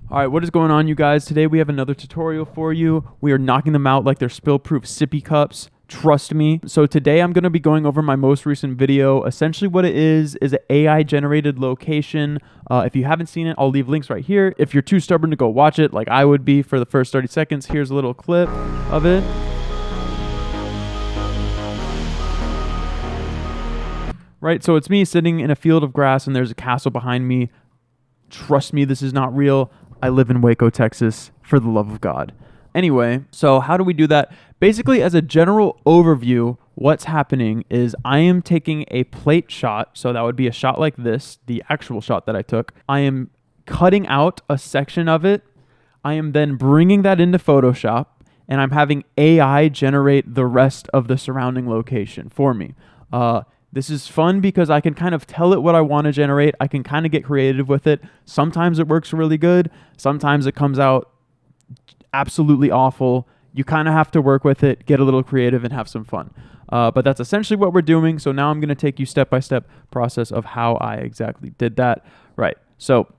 All right, what is going on, you guys? Today we have another tutorial for you. We are knocking them out like they're spill-proof sippy cups. Trust me. So today I'm going to be going over my most recent video. Essentially what it is an AI-generated location. If you haven't seen it, I'll leave links right here. If you're too stubborn to go watch it, like I would be for the first 30 seconds, here's a little clip of it. Right, so it's me sitting in a field of grass and there's a castle behind me. Trust me, this is not real. I live in Waco, Texas, for the love of God. Anyway, so how do we do that? Basically, as a general overview, what's happening is I am taking a plate shot. So that would be a shot like this, the actual shot that I took. I am cutting out a section of it. I am then bringing that into Photoshop, and I'm having AI generate the rest of the surrounding location for me. This is fun because I can kind of tell it what I want to generate. I can kind of get creative with it. Sometimes it works really good. Sometimes it comes out absolutely awful. You kind of have to work with it, get a little creative, and have some fun. But that's essentially what we're doing. So now I'm going to take you step-by-step process of how I exactly did that. Right. So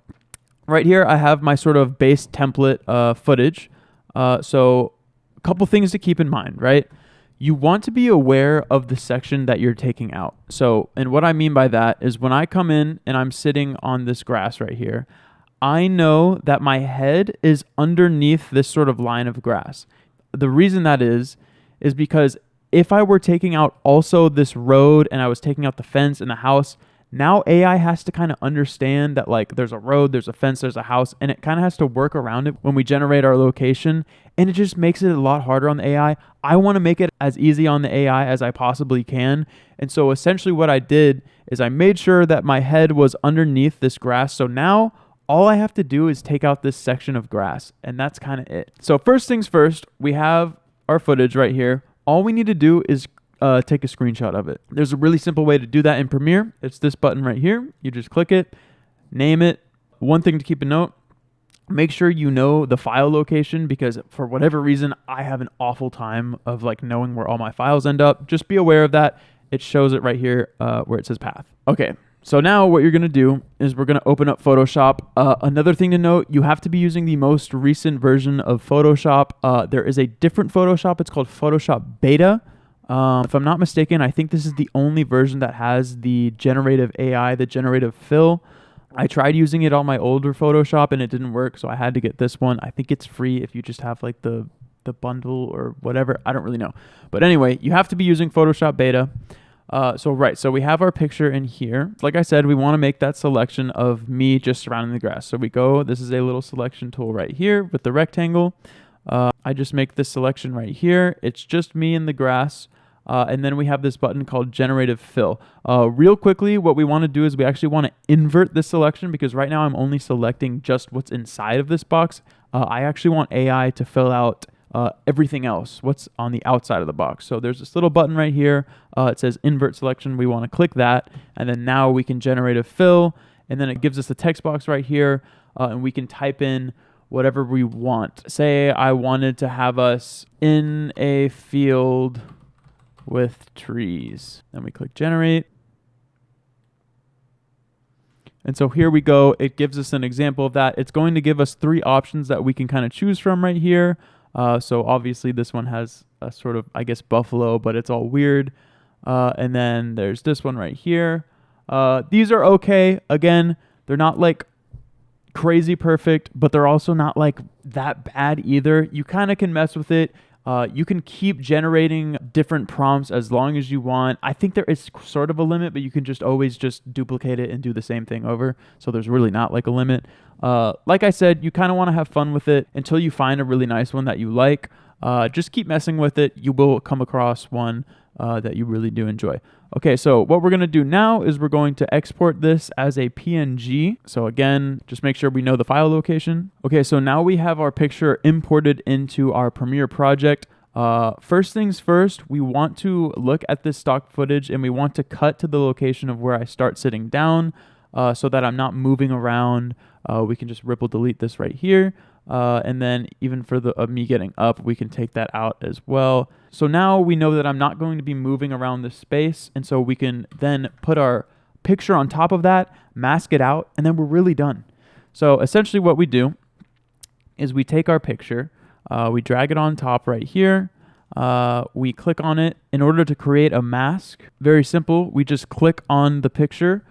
right here, I have my sort of base template footage. So a couple things to keep in mind, right? You want to be aware of the section that you're taking out. So, and what I mean by that is when I come in and I'm sitting on this grass right here, I know that my head is underneath this sort of line of grass. The reason that is because if I were taking out also this road and I was taking out the fence and the house, now AI has to kind of understand that like there's a road, there's a fence, there's a house, and it kind of has to work around it when we generate our location. And it just makes it a lot harder on the AI. I want to make it as easy on the AI as I possibly can. And so essentially what I did is I made sure that my head was underneath this grass. So now all I have to do is take out this section of grass, and that's kind of it. So first things first, we have our footage right here. All we need to do is take a screenshot of it. There's a really simple way to do that in Premiere. It's this button right here. You just click it, name it. One thing to keep a note, make sure you know the file location, because for whatever reason, I have an awful time of like knowing where all my files end up. Just be aware of that. It shows it right here where it says path. Okay, so now what you're gonna do is we're gonna open up Photoshop. Another thing to note, you have to be using the most recent version of Photoshop. There is a different Photoshop. It's called Photoshop Beta. If I'm not mistaken, I think this is the only version that has the generative AI, the generative fill. I tried using it on my older Photoshop and it didn't work, so I had to get this one. I think it's free if you just have like the bundle or whatever. I don't really know. But anyway, you have to be using Photoshop Beta. So we have our picture in here. Like I said, we want to make that selection of me just surrounding the grass. So we go, this is a little selection tool right here with the rectangle. I just make this selection right here. It's just me in the grass. And then we have this button called generative fill. Real quickly, what we want to do is we actually want to invert this selection, because right now I'm only selecting just what's inside of this box. I actually want AI to fill out everything else, what's on the outside of the box. So there's this little button right here. It says invert selection. We want to click that. And then now we can generate a fill. And then it gives us a text box right here. And we can type in whatever we want. Say I wanted to have us in a field with trees. Then we click generate. And so here we go. It gives us an example of that. It's going to give us 3 options that we can kind of choose from right here. So obviously this one has a sort of, I guess, buffalo, but it's all weird. And then there's this one right here. These are okay. Again, they're not like crazy perfect, but they're also not like that bad either. You kind of can mess with it. You can keep generating different prompts as long as you want. I think there is sort of a limit, but you can just always just duplicate it and do the same thing over. So there's really not like a limit. Like I said, you kind of want to have fun with it until you find a really nice one that you like. Just keep messing with it. You will come across one that you really do enjoy. Okay, so what we're going to do now is we're going to export this as a PNG. So again, just make sure we know the file location. Okay, so now we have our picture imported into our Premiere project. First things first, we want to look at this stock footage and we want to cut to the location of where I start sitting down so that I'm not moving around. We can just ripple delete this right here. And then even for me getting up, we can take that out as well. So now we know that I'm not going to be moving around this space. And so we can then put our picture on top of that, mask it out, and then we're really done. So essentially what we do is we take our picture, we drag it on top right here, we click on it. In order to create a mask, very simple, we just click on the picture,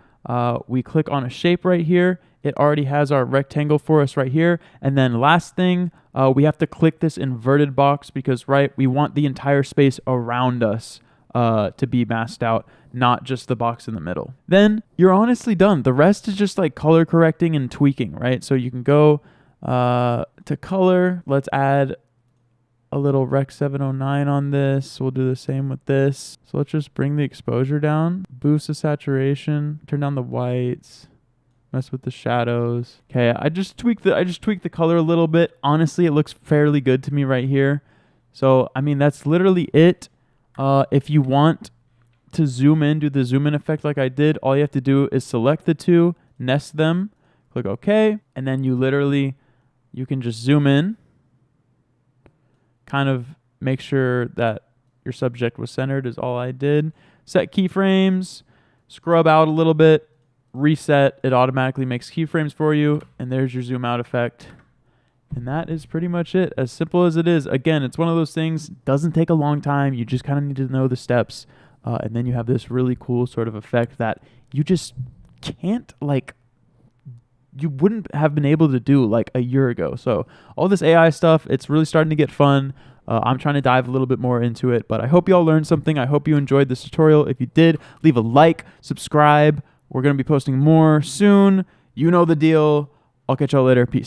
we click on a shape right here, it already has our rectangle for us right here, and then last thing, we have to click this inverted box because, right, we want the entire space around us to be masked out, not just the box in the middle. Then you're honestly done. The rest is just like color correcting and tweaking, right? So you can go to color. Let's add a little Rec 709 on this. We'll do the same with this. So let's just bring the exposure down, boost the saturation, turn down the whites, mess with the shadows. Okay, I just tweaked the color a little bit. Honestly, it looks fairly good to me right here. So I mean, that's literally it. If you want to zoom in, do the zoom in effect like I did, all you have to do is select the two, nest them, click OK, and then you can just zoom in, kind of make sure that your subject was centered is all I did. Set keyframes, scrub out a little bit, reset, it automatically makes keyframes for you, and there's your zoom out effect. And that is pretty much it, as simple as it is. Again, it's one of those things, doesn't take a long time, you just kind of need to know the steps, and then you have this really cool sort of effect that you just can't, like, you wouldn't have been able to do like a year ago. So all this AI stuff, it's really starting to get fun. I'm trying to dive a little bit more into it, but I hope you all learned something. I hope you enjoyed this tutorial. If you did, leave a like, subscribe. We're going to be posting more soon. You know the deal. I'll catch y'all later. Peace.